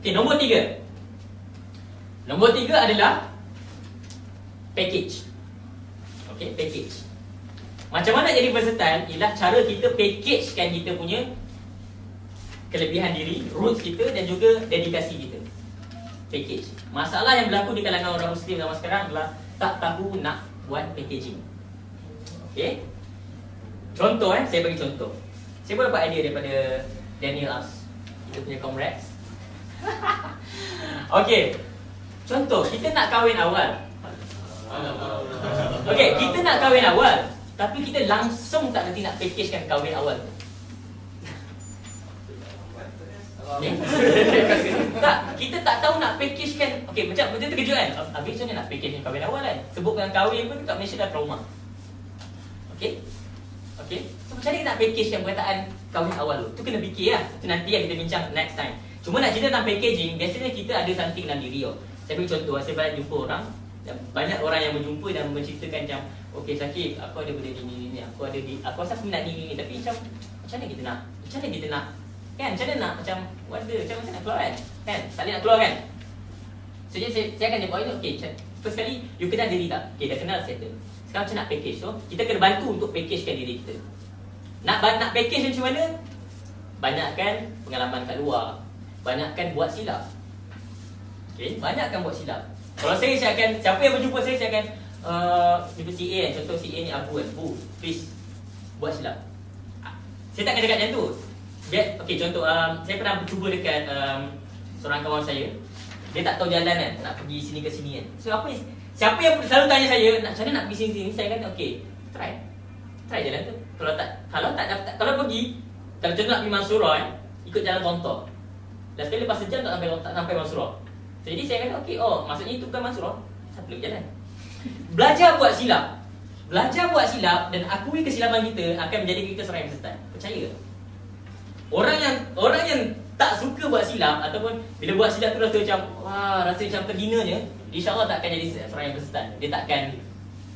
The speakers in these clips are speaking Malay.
Okey, nombor 3. Nombor 3 adalah package. Okey, package. Macam mana jadi versatile ialah cara kita packagekan kita punya kelebihan diri, roots kita dan juga dedikasi kita. Package. Masalah yang berlaku di kalangan orang Muslim zaman sekarang adalah tak tahu nak buat packaging. Okey. Contoh saya bagi contoh. Saya pun dapat idea daripada Daniel As, kita punya comrades. Okey. Contoh, kita nak kahwin awal. Okey, kita nak kahwin awal, tapi kita langsung tak reti nak packagekan kahwin awal tu. Tak, kita tak tahu nak packagekan. Okey, macam terkejut kan? Habis macam mana nak packagekan kahwin awal kan? Sebutkan kahwin pun kat Malaysia dah trauma. Okey? Okey? So macam mana kita nak packagekan perkataan kahwin awal tu? Tu kena fikir lah. Itu nanti yang kita bincang next time. Cuma nak cerita tentang packaging, biasanya kita ada something dalam diri tau. Saya bagi contoh, saya banyak jumpa orang, banyak orang yang berjumpa dan menceritakan macam, okey Syakib, aku ada benda ni, aku rasa aku minat ni, tapi macam mana kita nak? Macam mana kita nak? Kan, macam mana nak? Macam macam nak keluar kan? Kan, tak boleh nak keluar kan? So saya akan jawab itu, okey, first kali, you kenal diri tak? Okey, dah kenal, settle. Sekarang macam nak package, so kita kena bantu untuk packagekan diri kita. Nak package macam mana? Banyakkan pengalaman kat luar, banyakkan buat silap. Okey, banyakkan buat silap. Kalau saya akan, siapa yang berjumpa saya akan jumpa si A kan, contoh si A ni Abu kan, please buat silap. Saya tak akan cakap macam tu. Okey, contoh saya pernah cuba dekat seorang kawan saya. Dia tak tahu jalan kan, nak pergi sini ke sini kan. So siapa yang selalu tanya saya, macam mana nak pergi sini, saya kata okey, try jalan tu. Kalau pergi, kalau contoh nak pergi Mansurah kan, ikut jalan contoh. Dan sekali lepas sejam tak sampai Mansurah. So, jadi saya kata okey, maksudnya itu bukan Mansurah, satu lagi jalan. Belajar buat silap dan akui kesilapan kita akan menjadi kita seorang yang versatile. Percaya. Orang yang tak suka buat silap ataupun bila buat silap tu rasa macam terhinanya, insya-Allah tak akan jadi seorang yang versatile. Dia takkan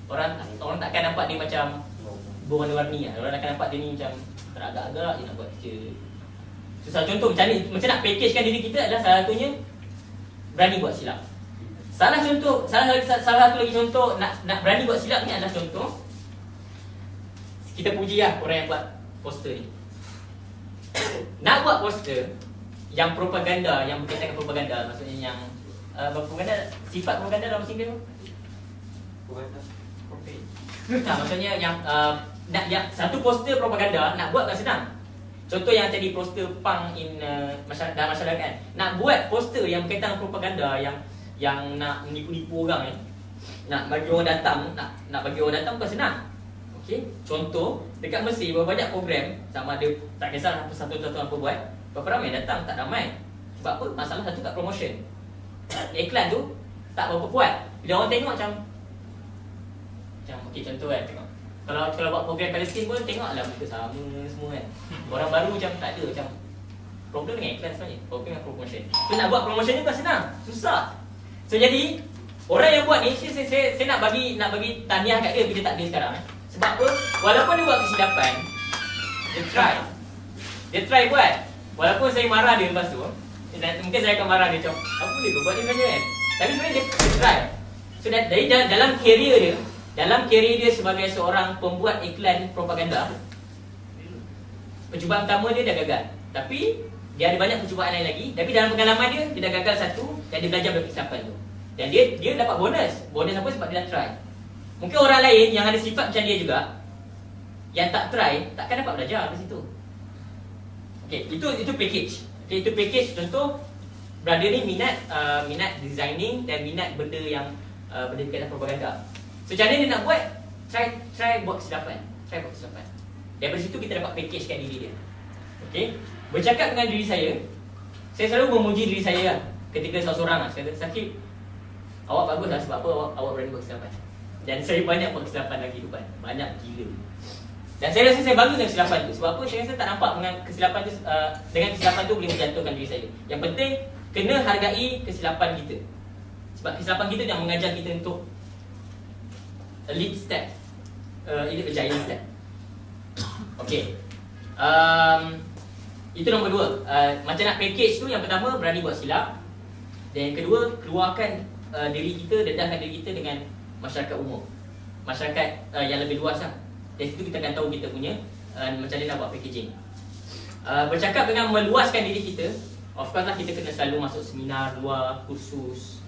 orang takkan nampak dia macam berwarna-warni lah. Orang akan nampak dia ni macam teragak-agak dia nak buat kerja. Susah contoh macam nak packagekan diri kita adalah salah satunya berani buat silap. Salah satu lagi contoh nak berani buat silap ni adalah contoh kita puji lah orang yang buat poster ni. Nak buat poster yang propaganda, yang berkaitan dengan propaganda, maksudnya yang propaganda, sifat propaganda dalam bahasa Inggeris apa? Maksudnya yang satu poster propaganda nak buat tak senang. Contoh yang jadi poster punk dalam masyarakat kan. Nak buat poster yang berkaitan dengan propaganda yang nak menipu-nipu orang kan. Nak bagi orang datang, nak bagi orang datang bukan senang. Okey, contoh dekat Mesir berapa banyak program, sama ada tak kisah satu apa buat, berapa ramai datang, tak ramai. Sebab apa? Masalah satu kat promotion. Iklan tu tak berapa kuat. Bila orang tengok macam okey, contoh kan, tengok. Kalau buat program Palestin pun tengoklah muka sama semua kan. Orang baru macam tak ada, macam problem dengan iklan sebenarnya, problem dengan promotion. So nak buat promotion ni bukan senang, susah. So jadi orang yang buat ni saya nak bagi tahniah kat dia tak ada sekarang Sebab apa? Walaupun dia buat kesilapan, dia try buat. Walaupun saya marah dia lepas tu, mungkin saya akan marah dia macam apa boleh buat ni saja kan. Tapi sebenarnya dia try. So dari dalam karier dia sebagai seorang pembuat iklan propaganda, percubaan pertama dia dah gagal. Tapi dia ada banyak percubaan lain lagi. Tapi dalam pengalaman dia dah gagal satu dan dia belajar dari kesilapan tu. Dan dia dapat bonus. Bonus apa? Sebab dia dah try. Mungkin orang lain yang ada sifat macam dia juga, yang tak try, takkan dapat belajar dari situ. Okey, itu package. Okey, itu package. Contoh, brother ni minat designing dan minat benda yang benda berkaitan propaganda. So cara dia nak buat, try buat kesilapan. Daripada situ kita dapat packagekan diri dia. Okey, bercakap dengan diri saya selalu memuji diri saya lah. Ketika seorang saya kata, Syakib, awak bagus lah sebab apa awak berani buat kesilapan. Dan saya banyak buat kesilapan lagi depan. Banyak gila. Dan saya rasa saya bangga dengan kesilapan tu. Sebab apa? Saya rasa tak nampak dengan kesilapan tu boleh menjatuhkan diri saya. Yang penting, kena hargai kesilapan kita. Sebab kesilapan kita yang mengajar kita untuk a lead step, a giant step. Okay. Itu nombor 2. Macam nak package tu, yang pertama berani buat silap. Dan yang kedua, keluarkan diri kita, dedahkan diri kita dengan masyarakat umum, masyarakat yang lebih luas lah. Dari situ kita akan tahu kita punya macam mana nak buat packaging. Bercakap dengan meluaskan diri kita, of course lah kita kena selalu masuk seminar luar, kursus.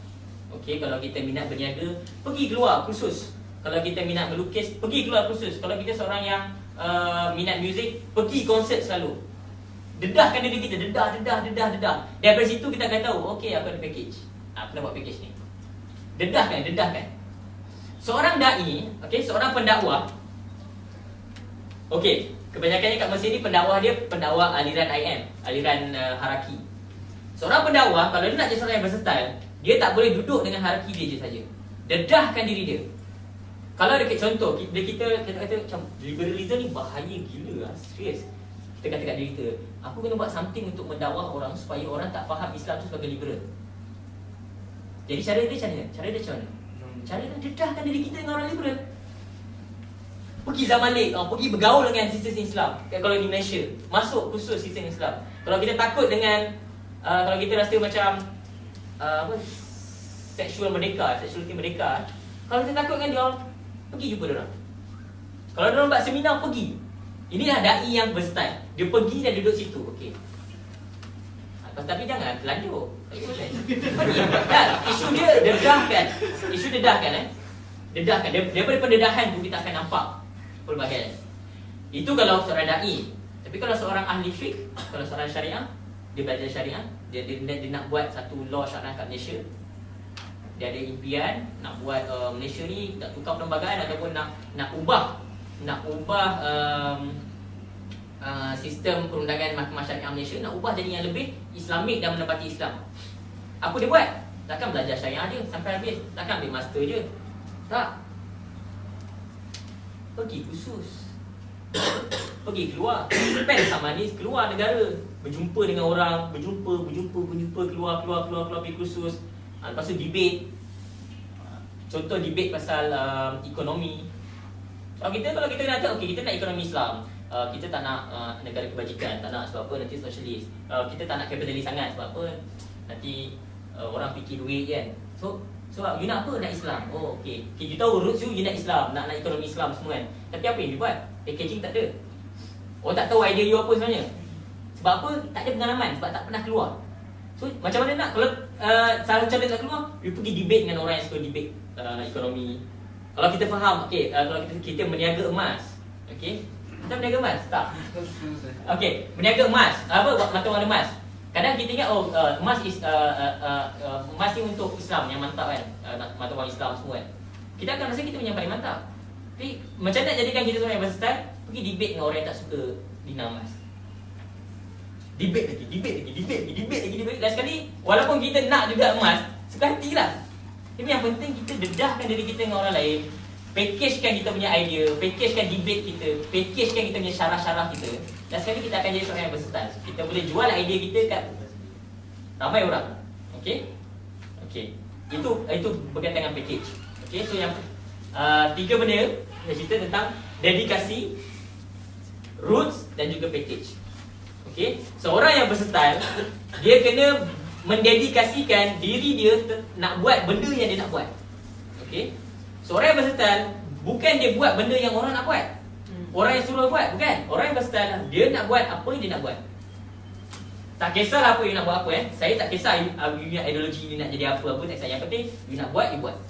Okay, kalau kita minat berniaga, pergi keluar kursus. Kalau kita minat melukis, pergi keluar kursus. Kalau kita seorang yang minat muzik, pergi konsert selalu. Dedahkan diri kita, dedah. Daripada situ kita akan tahu, okay, aku ada package. Aku nak buat package ni. Dedahkan. Seorang da'i, okay, seorang pendakwah, okay, kebanyakannya kat Mesir ni pendakwah dia pendakwah aliran IM, aliran Haraki. Seorang pendakwah kalau dia nak jadi seorang yang versatile, dia tak boleh duduk dengan Haraki dia je saja. Dedahkan diri dia. Kalau dekat contoh kita kata macam liberalism ni bahaya gila lah, serius. Kita kata kat diri kita, aku kena buat something untuk mendakwah orang supaya orang tak faham Islam tu sebagai liberal. Jadi cara dia macam mana? Cara dia dedahkan diri kita dengan orang liberal. Pergi Zamalek, pergi bergaul dengan sistem Islam. Kalau di Malaysia, masuk khusus sistem Islam. Kalau kita takut dengan kalau kita rasa macam seksualiti merdeka, kalau kita takut dengan dia, pergi jumpa dia orang. Kalau dia orang buat seminar, pergi. Inilah da'i yang versatile. Dia pergi dan duduk situ. Okey. Tapi jangan telanjur. Pergi. Isu dia dedahkan. Dedahkan. Daripada pendedahan tu kita akan nampak pelbagai. Itu kalau seorang da'i. Tapi kalau seorang ahli fiqh, kalau seorang syariah, dia belajar syariah, dia nak buat satu law syariah kat Malaysia. Dia ada impian nak buat Malaysia ni tak tukar perlembagaan ataupun nak ubah sistem perundangan mahkamah syariah Malaysia, nak ubah jadi yang lebih Islamik dan menepati Islam. Apa dia buat? Takkan belajar syariah je sampai habis, takkan ambil master je. Tak. Pergi khusus. Pergi keluar, spend sama ni, keluar negara, berjumpa dengan orang, berjumpa, keluar pergi khusus. Lepas tu debate. Contoh debate pasal ekonomi. Kalau kita kata okey, kita nak ekonomi Islam, kita tak nak negara kebajikan, tak nak sebab apa nanti sosialis. Kita tak nak kapitalis sangat sebab apa nanti orang fikir duit kan. So you nak apa? Nak Islam. Oh okey. You tahu roots you nak Islam, nak ekonomi Islam semua kan. Tapi apa yang you buat? Packaging tak ada. Orang tak tahu idea you apa sebenarnya. Sebab apa? Tak ada pengalaman, sebab tak pernah keluar. So macam mana nak? Kalau salah cara nak keluar, you pergi debate dengan orang yang suka debate ekonomi. Kalau kita faham, okey, kalau kita meniaga emas, okey, kita meniaga emas, tak? Okey, meniaga emas, apa mata wang emas? Kadang kita ingat emas emas ni untuk Islam yang mantap kan, mata wang Islam semua kan. Kita akan rasa kita punya yang paling mantap. Tapi macam nak jadikan kita seorang yang versatile, pergi debate dengan orang yang tak suka dina emas. Debate lagi. Dan sekali, walaupun kita nak juga emas, suka hatilah. Tapi yang penting kita dedahkan diri kita dengan orang lain, packagekan kita punya idea, packagekan debate kita, packagekan kita punya syarah-syarah kita. Dan sekali kita akan jadi seorang yang versatile. Kita boleh jual idea kita kat ramai orang. Okey? Itu berkaitan dengan package. Okey, so yang tiga benda saya cerita tentang dedikasi, roots dan juga package. Okey, seorang yang versatile, dia kena mendedikasikan diri dia nak buat benda yang dia nak buat. Okey. Seorang yang versatile bukan dia buat benda yang orang nak buat. Orang yang suruh buat, bukan. Orang yang versatile dia nak buat apa yang dia nak buat. Tak kisahlah apa you nak buat apa Saya tak kisah you punya ideologi ni nak jadi apa tak kisah. Yang penting you nak buat, you buat.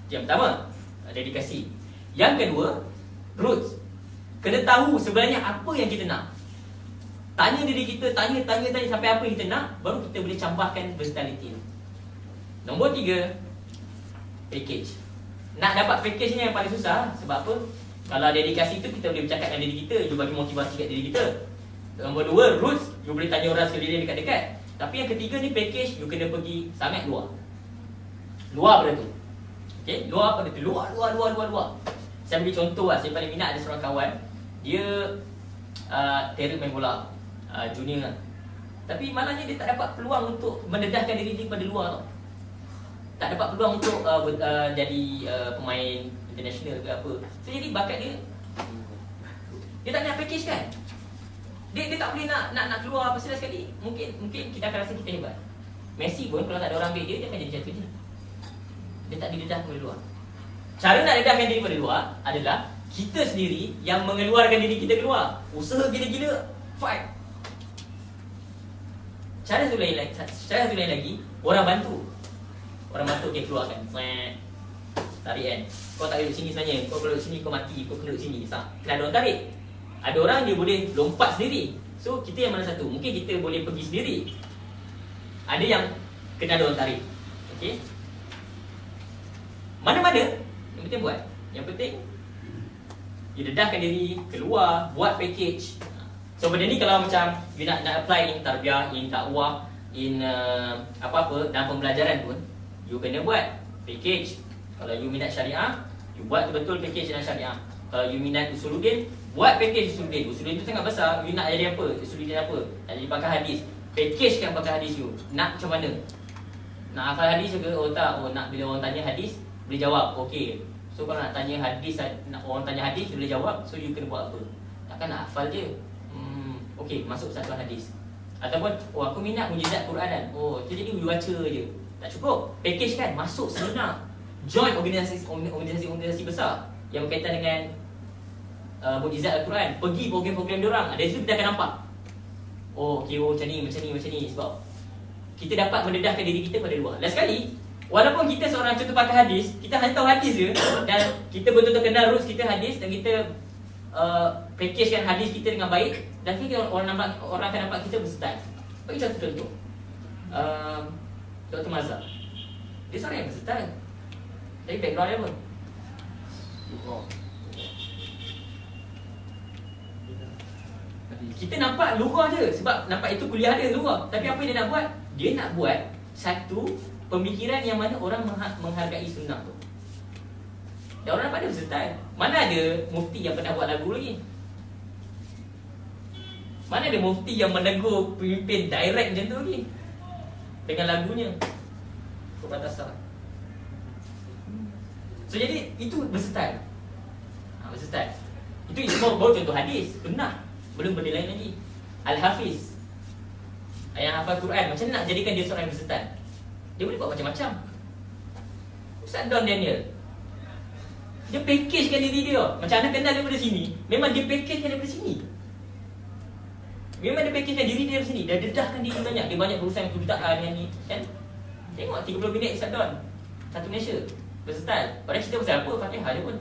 Yang pertama, dedikasi. Yang kedua, roots. Kena tahu sebenarnya apa yang kita nak. Tanya diri kita, tanya sampai apa yang kita nak, baru kita boleh campakkan versatility. Nombor 3, package. Nak dapat package ni yang paling susah. Sebab apa? Kalau dedikasi tu kita boleh bercakap dengan diri kita, you bagi motivasi kat diri kita. Nombor 2, roots, you boleh tanya orang sekeliling dekat-dekat. Tapi yang ketiga ni package, you kena pergi sangat luar. Luar pada tu. Okay? Luar pada tu. Luar. Saya bagi contoh lah, saya paling minat ada seorang kawan. Dia terror main bola. Junior lah. Tapi malangnya dia tak dapat peluang untuk mendedahkan diri dia pada luar tau. Tak dapat peluang untuk jadi pemain international ke apa. So jadi bakat dia tak nak package kan. Dia tak boleh nak keluar pasal sekali. Mungkin kita akan rasa kita hebat. Messi pun kalau tak ada orang ambil dia akan jadi jatuh je. Dia tak didedahkan dari luar. Cara nak dedahkan diri pada luar adalah kita sendiri yang mengeluarkan diri kita keluar. Usaha gila-gila, fight. Cara satu lain lagi, orang bantu. Orang bantu dia keluarkan. Tarik kan. Kau tak duduk sini sebenarnya. Kau kalau duduk sini kau mati, kau kena duduk sini. Kena ada orang tarik. Ada orang dia boleh lompat sendiri. So kita yang mana satu? Mungkin kita boleh pergi sendiri. Ada yang kena ada orang tarik. Okey. Mana-mana yang penting buat. Yang penting you dedahkan diri, keluar, buat package. So benda ni kalau macam you nak apply in tarbiyah, in dakwah, in apa-apa dalam pembelajaran pun, you kena buat package. Kalau you minat syariah, you buat betul package dalam syariah. Kalau you minat usuluddin, buat package usuluddin. Usuluddin tu sangat besar. You nak jadi apa? Usuluddin apa? Nak jadi pakar hadis. Packagekan pakar hadis you. Nak macam mana? Nak hafal hadis ke? Oh tak. Oh nak bila orang tanya hadis, boleh jawab. Okey. So kalau nak tanya hadis, nak orang tanya hadis, boleh jawab. So you kena buat apa? Takkan nak hafal je. Okey, masuk satu hadis. Ataupun, oh aku minat mujizat Quran. Oh, tu jadi you baca je. Tak cukup. Package kan, masuk seminar. Join organisasi besar yang berkaitan dengan mujizat Al-Quran. Pergi program-program diorang. Dari situ kita akan nampak. Oh, okay, oh macam ni. Sebab kita dapat mendedahkan diri kita pada luar. Last sekali, walaupun kita seorang contoh pakar hadis, kita hanya tahu hadis je, dan kita betul-betul kenal roots kita hadis, dan kita packagekan hadis kita dengan baik, dan orang akan nampak kita versatile. Bagi contoh Dr. Mazhar. Dia seorang yang versatile. Tapi background dia apa? Kita nampak luar je, sebab nampak itu kuliah dia luar. Tapi apa yang dia nak buat? Dia nak buat satu pemikiran yang mana orang menghargai sunnah tu. Dan orang nampak dia versatile. Mana ada mufti yang pernah buat lagu lagi? Mana ada mufti yang menegur pemimpin direct macam tu lagi? Dengan lagunya Kebatasar. So jadi itu versatile. Versatile. Itu semua baru contoh hadis. Benar. Belum benda lain lagi. Al-Hafiz yang hafal Quran, macam nak jadikan dia seorang yang versatile? Dia boleh buat macam-macam. Ustaz Don Daniel, dia packagekan diri dia. Macam anda kenal daripada sini, memang dia packagekan daripada sini. Memang dia packagekan diri dia daripada sini. Dia dedahkan diri banyak. Dia banyak berusaha kedutaan yang ni kan? Tengok 30 minit Ustaz Don, satu Malaysia. Versatile. Padahal cerita pasal apa? Fatihah je pun.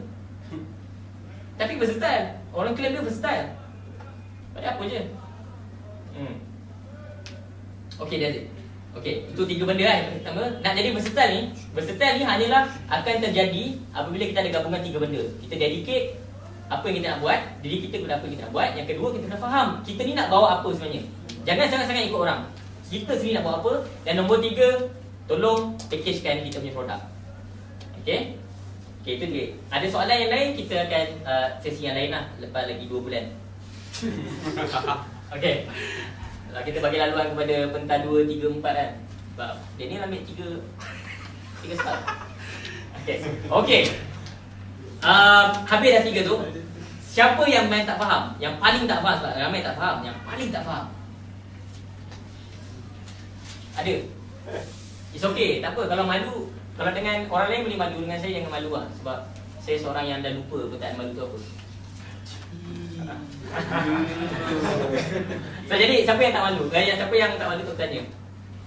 Tapi versatile. Orang klaim dia versatile. Padahal apa je? Okey, that's it. Okey, itu 3 benda kan. Pertama, nak jadi versatile ni hanyalah akan terjadi apabila kita ada gabungan 3 benda. Kita dedicate apa yang kita nak buat, diri kita kepada apa yang kita nak buat. Yang kedua, kita kena faham kita ni nak bawa apa sebenarnya. Jangan sangat-sangat ikut orang. Kita sendiri nak bawa apa. Dan nombor 3, tolong packagekan kita punya produk. Okey? Okey, itu dia. Ada soalan yang lain, kita akan sesi yang lain lah lepas lagi 2 bulan. Okey. Kita bagi laluan kepada pentas 2, 3, 4 kan. Sebab dia ni ambil 3 start. Okey. Habis dah 3 tu. Siapa yang main tak faham? Yang paling tak faham, sebab ramai tak faham. Yang paling tak faham. Ada? It's okay, tak apa. Kalau malu, kalau dengan orang lain boleh malu, dengan saya jangan malu lah. Sebab saya seorang yang dah lupa perkataan malu tu apa. So jadi siapa yang tak malu? Siapa yang tak malu tu tanya.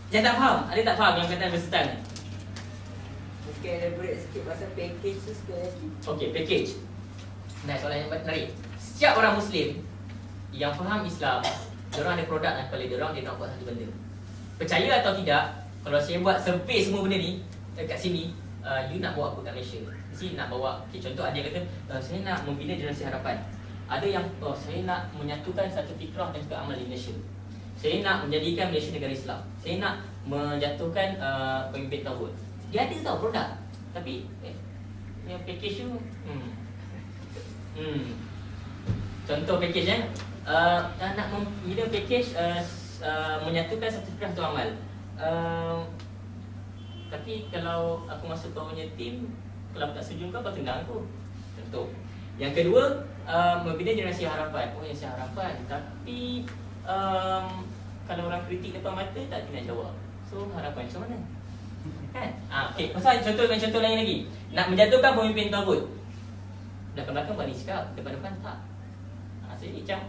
Yang tak faham, ada tak faham yang perkataan versatile ni? Mungkin ada break sikit pasal package tu sekali lagi. Okey, package. Nah, soalan yang menarik. Setiap orang Muslim yang faham Islam, diorang ada produk dalam kepala diorang, dia nak buat satu benda. Percaya atau tidak, kalau saya buat survey semua benda ni dekat sini, you nak bawa apa kat Malaysia? Mesti nak bawa, okay, contoh ada yang kata, saya nak membina generasi harapan. Ada yang, saya nak menyatukan satu fikrah dan juga amal di Malaysia. Saya nak menjadikan Malaysia negara Islam. Saya nak menjatuhkan pemimpin tauhid. Dia ada tau produk. Tapi yang package tu contoh package nak membina package menyatukan satu fikrah tu amal. Tapi kalau aku masuk kau punya team, kalau tak setuju kau tendang aku. Contoh. Yang kedua, membina generasi harapan. Oh, generasi harapan. Tapi kalau orang kritik depan mata, tak kena jawab. So harapan macam mana? Kan? Okay. Pasal contoh lain lagi. Nak menjatuhkan pemimpin tagut. Belakang-belakang balik cakap, depan-depan tak. So ini macam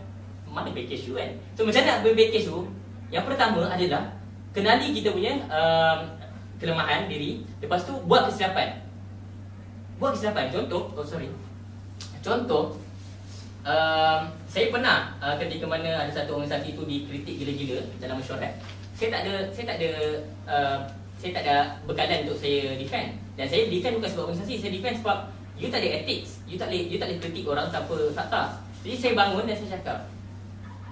mana package tu kan? So macam nak package tu, yang pertama adalah kenali kita punya kelemahan diri. Lepas tu buat kesilapan. Contoh, saya pernah ketika mana ada satu organisasi tu dikritik gila-gila dalam mesyuarat. Saya tak ada bekalan untuk saya defend. Dan saya defend bukan sebab organisasi, saya defend sebab you tak ada ethics. You tak boleh kritik orang tanpa fakta. Jadi saya bangun dan saya cakap.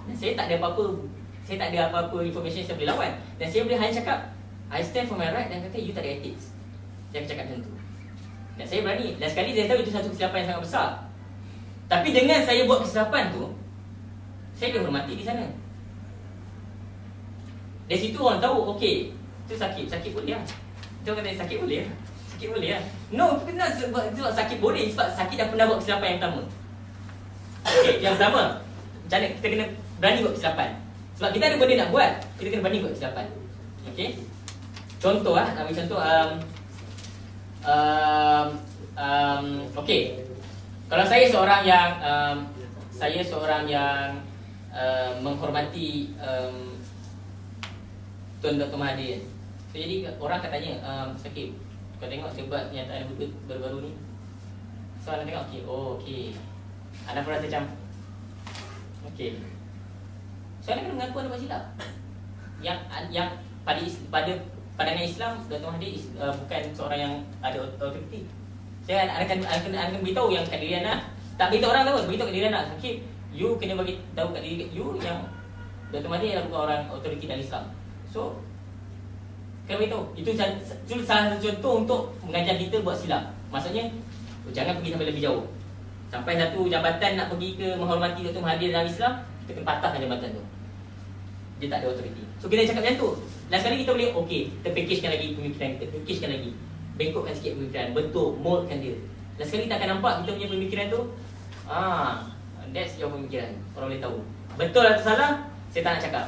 Dan saya tak ada apa-apa information yang saya boleh lawan. Dan saya boleh hanya cakap, I stand for my right, dan kata you tak ada ethics. Saya cakap macam tu. Dan saya berani. Dan sekali saya tahu itu satu kesilapan yang sangat besar. Tapi dengan saya buat kesilapan tu, saya dihormati di sana. Dari situ orang tahu, okey, itu sakit boleh lah. Itu orang kata sakit boleh lah. No, bukan sebab sakit boleh, sebab sakit dah pernah buat kesilapan yang pertama. Okey, yang pertama, macam mana kita kena berani buat kesilapan. Sebab kita ada benda nak buat, kita kena berani buat kesilapan. Okey. Contoh ambil contoh okey. Kalau saya seorang yang menghormati Tuan Dr. Mahathir. So, jadi orang akan tanya, Sakib, kau tengok sebab kenyataan baru-baru ni. So anda tengok, okey. Anda pun rasa macam okey. So anda kena mengaku anda buat silap. Yang pada pandangan Islam, Dr. Mahathir bukan seorang yang ada autoriti. Saya akan beritahu yang kat diri anda. Tak beritahu orang tahu, beritahu kat diri anda. Sakib, you kena bagi tahu kat diri you yang Dr. Mahathir adalah bukan orang autoriti dalam Islam. So kena beritahu. Itu salah satu contoh untuk mengajar kita buat silap. Maksudnya jangan pergi sampai lebih jauh. Sampai satu jabatan nak pergi ke menghormati Dr. Mahathir dalam Islam, kita kena patahkan jabatan tu. Dia tak ada autoriti. So kita cakap macam tu. Last kali kita boleh, okey, kita packagekan lagi pemikiran, kita packagekan lagi, bengkokkan sikit pemikiran, bentuk, moldkan dia. Last kali kita akan nampak kita punya pemikiran tu, that's your pemikiran. Orang boleh tahu. Betul atau salah, saya tak nak cakap.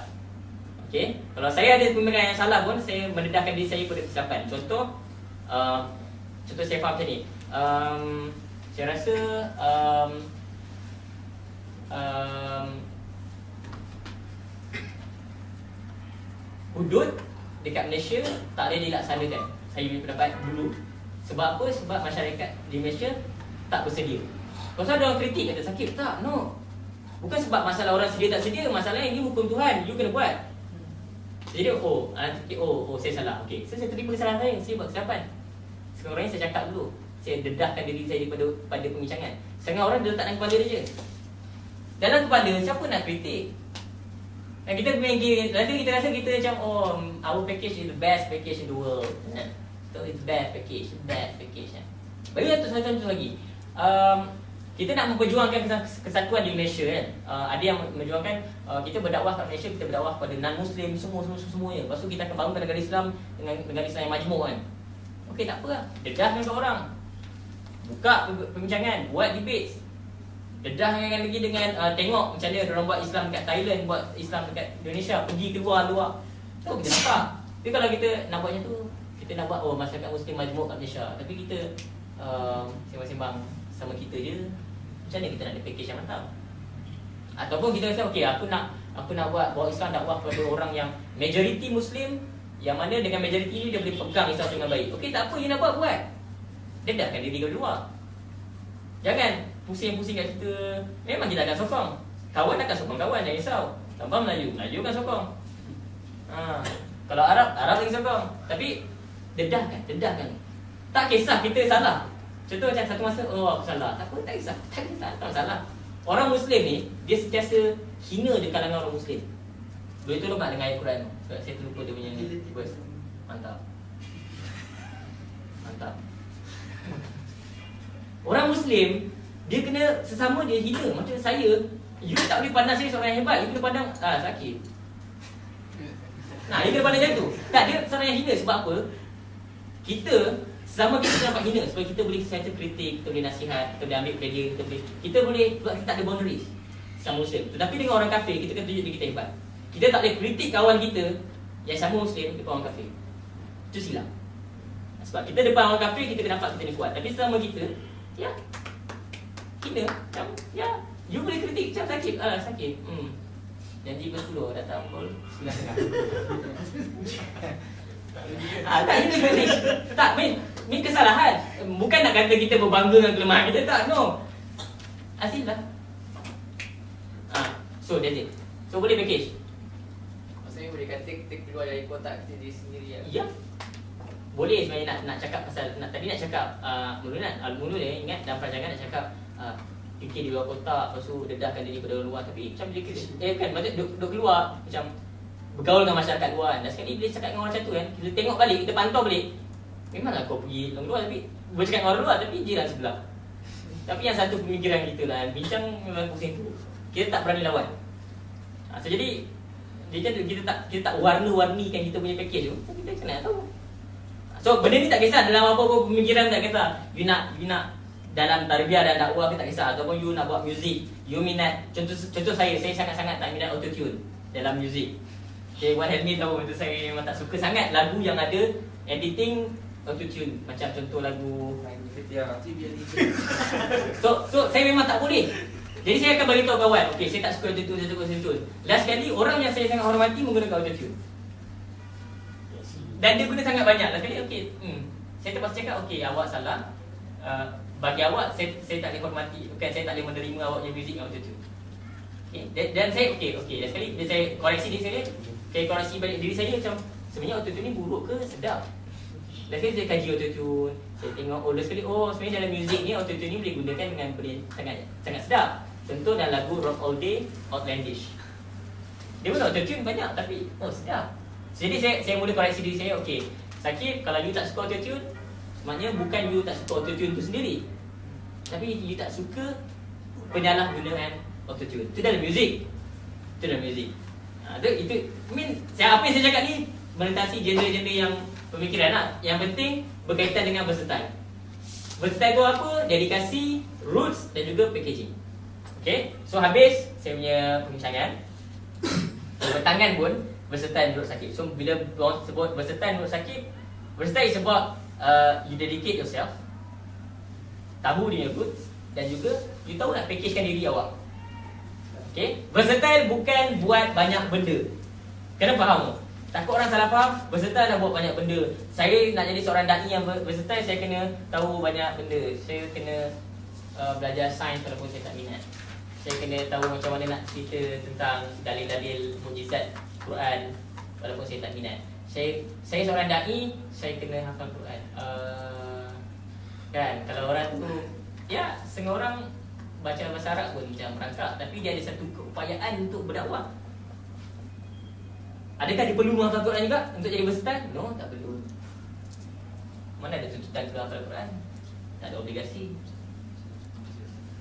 Okey, kalau saya ada pemikiran yang salah pun, saya mendedahkan diri saya pada kesilapan. Contoh saya faham macam ni. Saya rasa hudud dekat Malaysia tak boleh dilaksanakan. Saya punya pendapat dulu. Sebab apa? Sebab masyarakat di Malaysia tak bersedia. Pasal ada orang kritik kata sakit. Tak, no. Bukan sebab masalah orang sedia tak sedia. Masalahnya ini hukum Tuhan. You kena buat. Jadi saya salah. Okey, saya terima kesalahan saya buat kesilapan. Sekarang ni saya cakap dulu. Saya dedahkan diri saya pada pembincangan. Setengah orang dia letak dalam kepala dia je. Dalam kepala, siapa nak kritik? Dan kita main game, nanti kita rasa kita macam, our package is the best package in the world. So it's bad package. Bagi satu contoh lagi. Kita nak memperjuangkan kesatuan di Malaysia kan. Ada yang memperjuangkan kita berdakwah kat Malaysia, kita berdakwah kepada non-Muslim, semuanya. Lepas tu kita akan bangunkan negara Islam dengan negara Islam yang majmuk kan. Okey, tak apa lah. Dedahkan ke orang. Buka perbincangan, buat debate. Dedahkan lagi dengan tengok macam mana orang buat Islam dekat Thailand, buat Islam dekat Indonesia, pergi keluar. So kita nampak. Tapi kalau kita nak buat macam tu, kita nak buat masyarakat Muslim majmuk kat Malaysia, tapi kita sembang-sembang sama kita je. Macam mana kita nak ada package yang mantap? Ataupun kita rasa okey, aku nak bawa Islam dakwah kepada orang yang majoriti Muslim, yang mana dengan majoriti ni dia boleh pegang Islam dengan baik. Okey, tak apa, you nak buat. Dedahkan diri kau luar. Jangan pusing-pusing kat kita. Memang kita akan sokong. Kawan akan sokong kawan, jangan risau. Tambah Melayu akan sokong. Kalau Arab lagi sokong. Tapi dedahkan. Tak kisah kita salah. Contoh macam satu masa, aku salah. Tak apa, tak kisah. Tak salah. Orang Muslim ni, dia sentiasa hina di kalangan orang Muslim. Boleh tolong tak dengan ayat Quran? Sebab saya terlupa dia punya verse. Mantap. Orang Muslim, dia kena sesama dia hina. Macam saya, you tak boleh pandang saya seorang yang hebat. You kena pandang, sakit. You kena pandang macam tu. Tak, dia seorang yang hina. Sebab apa? Kita, sesama kita dapat hina. Sebab kita boleh secara kritik, kita boleh nasihat, kita boleh ambil kerja, kita boleh, sebab kita tak ada boundaries sama Muslim. Tetapi dengan orang kafir, kita kena tunjuk diri kita hebat. Kita tak boleh kritik kawan kita Yang sama Muslim depan orang kafir. Itu silap. Sebab kita depan orang kafir, kita nampak kita ni kuat. Tapi selama kita, ya, hina. Macam, ya, you boleh kritik macam sakit. Sakit. Janji ber-10 datang pukul 9.30. Tak, ini kritik. Tak, Min kesalahan. Bukan nak kata kita berbangga dengan kelemahan kita. Tak, no. Asil lah. So, that's it. So, boleh package? Maksudnya boleh kata kita keluar dari kotak kita diri sendiri lah. Ya. Boleh sebenarnya nak cakap pasal tadi nak cakap mula dia ingat dalam perancangan nak cakap fikir di luar kotak, lepas tu dedahkan diri pada orang luar. Tapi macam bila kita kan macam duduk keluar, macam bergaul dengan masyarakat luar kan. Dan sekali bila cakap dengan orang macam tu kan, kita tengok balik, kita pantau balik, memanglah kau pergi luar tapi bercakap dengan orang luar tapi jiran sebelah. Tapi yang satu pemikiran kita lah, bincang memang pusing tu, kita tak berani lawan. So jadi kita tak warna-warnikan kita punya package tu, kita kena tahu. So benda ni tak kisah dalam apa-apa pemikiran, tak kisah. You nak dalam tarbiyah dan dakwah kita tak kisah, ataupun you nak buat muzik, you minat. Contoh saya sangat-sangat tak minat auto-tune dalam muzik. Okay, Wan Helmi tahu betul, saya memang tak suka sangat lagu yang ada editing auto-tune. Macam contoh lagu So saya memang tak boleh. Jadi saya akan beritahu kawan, okay, saya tak suka auto-tune, saya suka auto-tune. Last kali orang yang saya sangat hormati menggunakan auto-tune. Dan dia guna sangat banyak. Last kali, okay, saya terpaksa cakap, okay, awak salah. Bagi awak, saya tak boleh hormati, bukan saya tak boleh menerima awak punya muzik dengan auto-tune. Okay. Dan saya, okay, last kali bila saya koreksi diri saya, saya koreksi balik diri saya macam, sebenarnya auto-tune ni buruk ke sedap? Last kali saya kaji auto-tune, saya tengok, last kali, sebenarnya dalam muzik ni auto-tune ni boleh gunakan dengan sangat sedap. Contoh dalam lagu Rock All Day, Outlandish. Dia pun auto-tune banyak tapi sedap. Jadi saya mula koreksi diri saya, okay, Sakib, kalau you tak suka auto-tune, maknanya bukan you tak suka auto-tune tu sendiri, tapi you tak suka penyalahgunaan auto-tune. Itu dalam muzik. Itu apa yang saya cakap ni melintasi genre-genre yang pemikiran lah. Yang penting berkaitan dengan versatile. Versatile tu apa? Dedikasi, roots dan juga packaging. Okay, so habis saya punya perbincangan. Bertangan pun versatile menurut Sakib. So bila orang sebut versatile menurut Sakib, versatile is about you dedicate yourself, tahu dia roots, dan juga you tahu nak packagekan diri awak. Okay, versatile bukan buat banyak benda. Kena faham. Takut orang salah faham, versatile dah buat banyak benda. Saya nak jadi seorang da'i yang versatile, saya kena tahu banyak benda. Saya kena belajar sains walaupun saya tak minat. Saya kena tahu macam mana nak cerita tentang dalil-dalil mukjizat Quran walaupun saya tak minat. Saya seorang da'i, saya kena hafal Quran. Kan, kalau orang tu, ya, setengah orang baca bahasa Arab pun macam merangkak, tapi dia ada satu keupayaan untuk berdakwah. Adakah dia perlu menghafal Quran juga untuk jadi versatile? No, tak perlu. Mana ada tuntutan kena hafal Quran? Tak ada obligasi.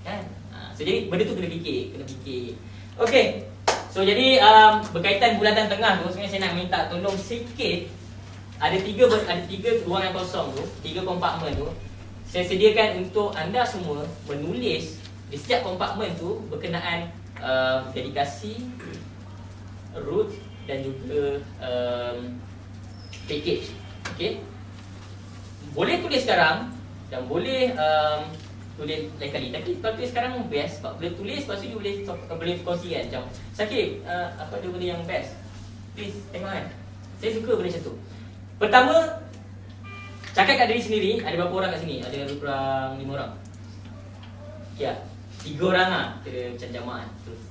Kan? So jadi benda tu kena fikir. Okay. So jadi berkaitan bulatan tengah tu, sebenarnya saya nak minta tolong sikit. Ada tiga ruangan kosong tu, 3 kompartmen tu. Saya sediakan untuk anda semua menulis di setiap kompartmen tu berkenaan dedikasi, root dan juga package. Okay. Boleh tulis sekarang dan boleh tulis lain kali. Tapi kalau tulis sekarang best, sebab boleh tulis, lepas tu you boleh kongsikan macam Sakib, apa dia benda yang best? Please, tengok kan. Saya suka benda macam tu. Pertama, cakap kat diri sendiri. Ada berapa orang kat sini? Ada lebih kurang 5 orang. Ya, 3 orang lah. Kira macam jamaah. Terus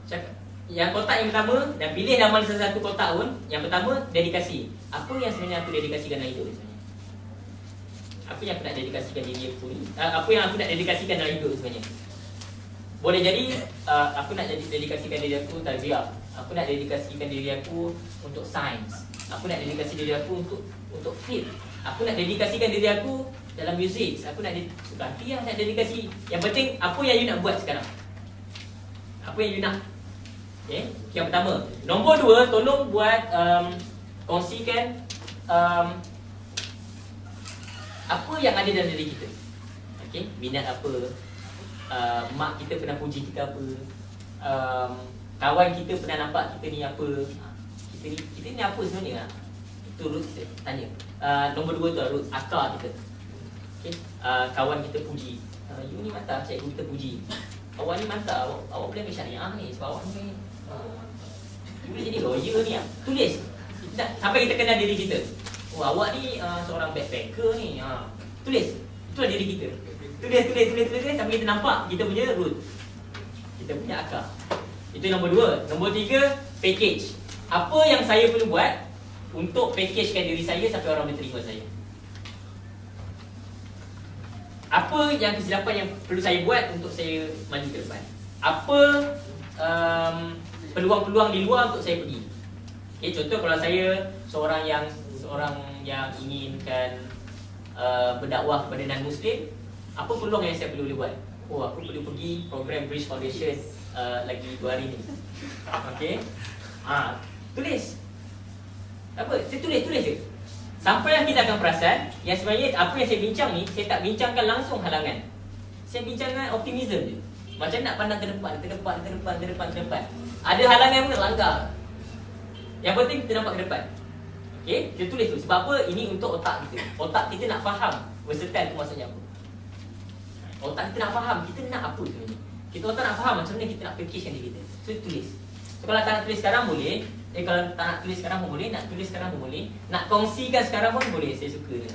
cakap yang kotak yang pertama, dan pilih nama salah satu kotak pun. Yang pertama, dedikasi. Apa yang sebenarnya aku dedikasikan dalam hidup sebenarnya? Apa yang aku nak dedikasikan diri aku ni? Apa yang aku nak dedikasikan dalam hidup sebenarnya? Boleh jadi aku nak dedikasikan diri aku tarbiyah. Aku nak dedikasikan diri aku untuk sains. Aku nak dedikasi diri aku untuk film. Aku nak dedikasikan diri aku dalam muzik. Aku nak nak dedikasi. Yang penting apa yang you nak buat sekarang. Apa yang you nak. Okay, yang pertama. Nombor 2, tolong buat kongsikan apa yang ada dalam diri kita. Okay, minat apa, mak kita pernah puji kita apa, kawan kita pernah nampak kita ni apa. kita ni apa sebenarnya? Itu root kita tanya. Nombor 2 tu root akar kita. Okey. Kawan kita puji. You ni mantap, cikgu kita puji. Awak ni mantap, awak boleh ambil syariah ni sebab awak ni you boleh jadi lawyer ni. Tulis. Sampai kita kenal diri kita. Oh, awak ni seorang backpacker ni. Tulis. Itulah diri kita. Tulis sampai kita nampak kita punya root. Kita punya akar. Itu nombor 2. Nombor 3, package. Apa yang saya perlu buat untuk packagekan diri saya sampai orang boleh terima saya? Apa yang kesilapan yang perlu saya buat untuk saya maju ke depan? Apa peluang-peluang di luar untuk saya pergi? Okay, contoh kalau saya seorang yang inginkan berdakwah kepada non-Muslim, apa peluang yang saya perlu buat? Oh, aku perlu pergi program Bridge Foundation lagi 2 hari ni. Okey. Tulis. Apa? Saya tulis je. Sampai kita akan perasan yang sebenarnya apa yang saya bincang ni, saya tak bincangkan langsung halangan. Saya bincangkan optimism je. Macam nak pandang ke depan. Ada halangan pun nak langgar. Yang penting kita nampak ke depan. Okey, kita tulis tu. Sebab apa? Ini untuk otak kita. Otak kita nak faham versatile tu maksudnya apa. Otak kita nak faham kita nak apa sebenarnya. Kita otak nak faham macam mana kita nak packagekan diri kita. So tulis. So kalau tak nak tulis sekarang boleh. Kalau tak nak tulis sekarang pun boleh. Nak tulis sekarang pun boleh. Nak kongsikan sekarang pun boleh. Saya suka dia.